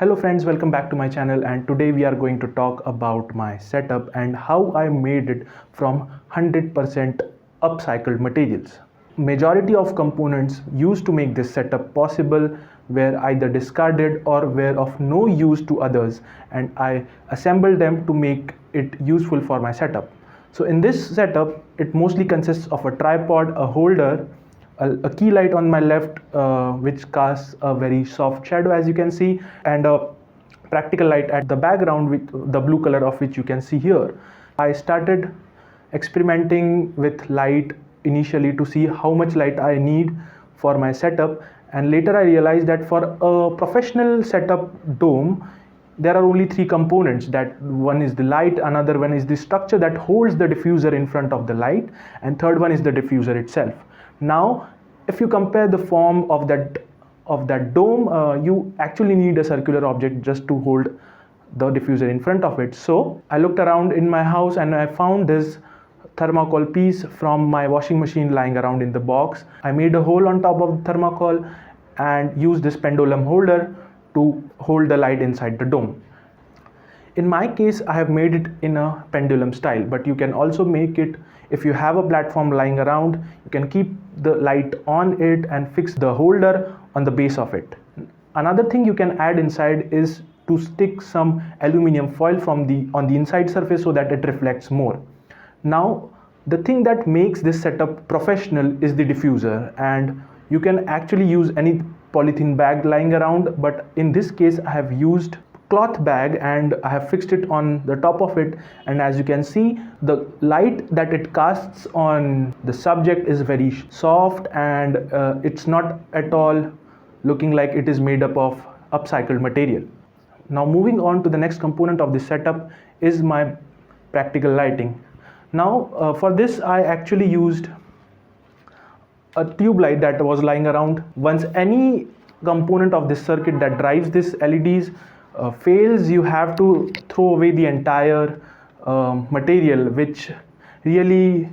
Hello friends, welcome back to my channel, and today we are going to talk about my setup and how I made it from 100% upcycled materials. Majority of components used to make this setup possible were either discarded or were of no use to others, and I assembled them to make it useful for my setup. So in this setup, it mostly consists of a tripod, a holder, a key light on my left, which casts a very soft shadow, as you can see, and a practical light at the background with the blue color of which you can see here. I started experimenting with light initially to see how much light I need for my setup, and later I realized that for a professional setup dome, there are only three components. That one is the light, another one is the structure that holds the diffuser in front of the light, and third one is the diffuser itself. Now, if you compare the form of that dome, you actually need a circular object just to hold the diffuser in front of it. So I looked around in my house and I found this thermocol piece from my washing machine lying around in the box. I made a hole on top of the thermocol and used this pendulum holder to hold the light inside the dome. In my case, I have made it in a pendulum style, but you can also make it, if you have a platform lying around, you can keep the light on it and fix the holder on the base of it. Another thing you can add inside is to stick some aluminum foil on the inside surface so that it reflects more. Now, the thing that makes this setup professional is the diffuser, and you can actually use any polythene bag lying around, but in this case I have used cloth bag and I have fixed it on the top of it, and as you can see, the light that it casts on the subject is very soft, and it's not at all looking like it is made up of upcycled material. Now moving on to the next component of this setup is my practical lighting. Now for this I actually used a tube light that was lying around. Once any component of this circuit that drives this LEDs fails, you have to throw away the entire material, which really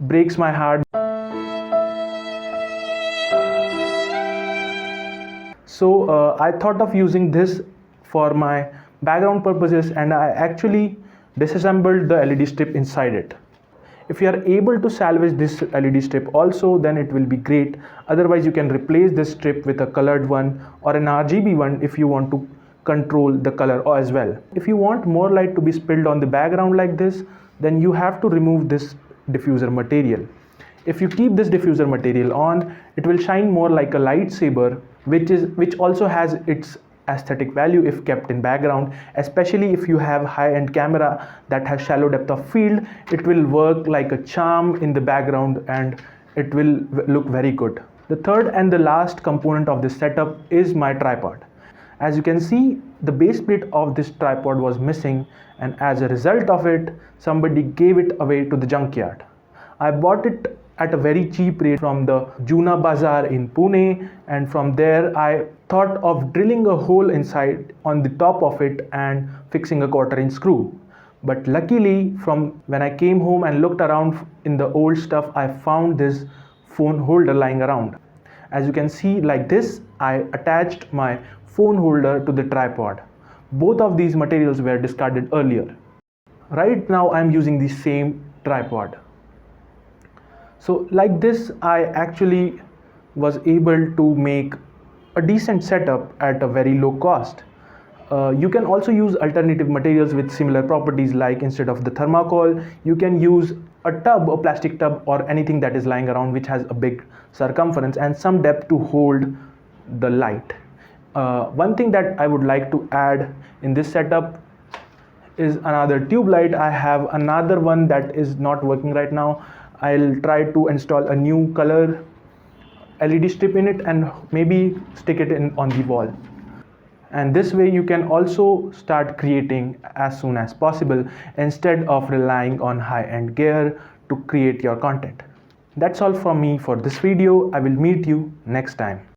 breaks my heart. So I thought of using this for my background purposes, and I actually disassembled the LED strip inside it. If you are able to salvage this LED strip also, then it will be great. Otherwise, you can replace this strip with a colored one or an RGB one if you want to control the color as well. If you want more light to be spilled on the background like this, then you have to remove this diffuser material. If you keep this diffuser material on, it will shine more like a lightsaber, which also has its aesthetic value if kept in background, especially if you have high-end camera that has shallow depth of field. It will work like a charm in the background and it will look very good. The third and the last component of this setup is my tripod. As you can see, the base plate of this tripod was missing, and as a result of it, somebody gave it away to the junkyard. I bought it at a very cheap rate from the Juna Bazaar in Pune, and from there I thought of drilling a hole inside on the top of it and fixing a 1/4-inch screw. But luckily, from when I came home and looked around in the old stuff, I found this phone holder lying around. As you can see, like this, I attached my phone holder to the tripod. Both of these materials were discarded earlier. Right now I am using the same tripod. So like this, I actually was able to make a decent setup at a very low cost. You can also use alternative materials with similar properties, like instead of the thermocol, you can use a tub, a plastic tub, or anything that is lying around which has a big circumference and some depth to hold the light. One thing that I would like to add in this setup is another tube light. I have another one that is not working right now. I'll try to install a new color LED strip in it and maybe stick it on the wall. And this way you can also start creating as soon as possible instead of relying on high-end gear to create your content. That's all from me for this video. I will meet you next time.